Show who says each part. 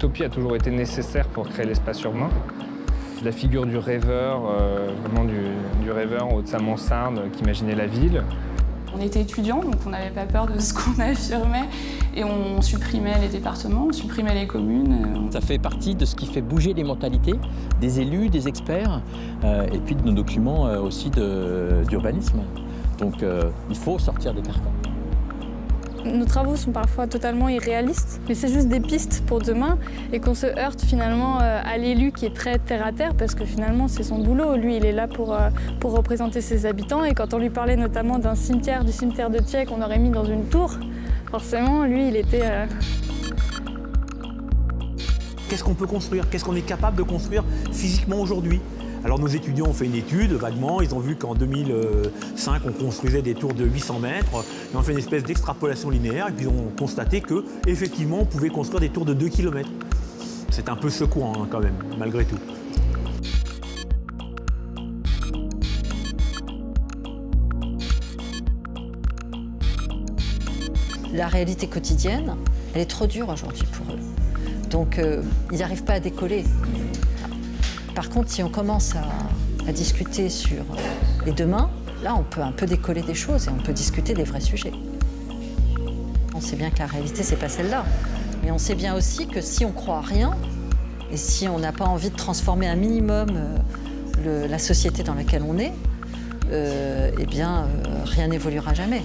Speaker 1: l'utopie a toujours été nécessaire pour créer l'espace urbain. La figure du rêveur, vraiment du rêveur en haut de sa mansarde qui imaginait la ville.
Speaker 2: On était étudiants, donc on n'avait pas peur de ce qu'on affirmait et on supprimait les départements, on supprimait les communes.
Speaker 3: Ça fait partie de ce qui fait bouger les mentalités des élus, des experts et puis de nos documents aussi d'urbanisme. Donc il faut sortir des carcans.
Speaker 4: Nos travaux sont parfois totalement irréalistes, mais c'est juste des pistes pour demain et qu'on se heurte finalement à l'élu qui est très terre-à-terre parce que finalement c'est son boulot. Lui, il est là pour représenter ses habitants et quand on lui parlait notamment d'un cimetière, du cimetière de Thiais qu'on aurait mis dans une tour, forcément, lui, il était...
Speaker 5: Qu'est-ce qu'on peut construire? Qu'est-ce qu'on est capable de construire physiquement aujourd'hui? Alors nos étudiants ont fait une étude, vaguement, ils ont vu qu'en 2005, on construisait des tours de 800 mètres, et on fait une espèce d'extrapolation linéaire, et puis on a constaté qu'effectivement, on pouvait construire des tours de 2 km. C'est un peu secouant hein, quand même, malgré tout.
Speaker 6: La réalité quotidienne, elle est trop dure aujourd'hui pour eux. Donc, ils n'arrivent pas à décoller. Par contre, si on commence à discuter sur les demain, là, on peut un peu décoller des choses et on peut discuter des vrais sujets. On sait bien que la réalité, c'est pas celle-là. Mais on sait bien aussi que si on croit à rien et si on n'a pas envie de transformer un minimum la société dans laquelle on est, eh bien, rien n'évoluera jamais.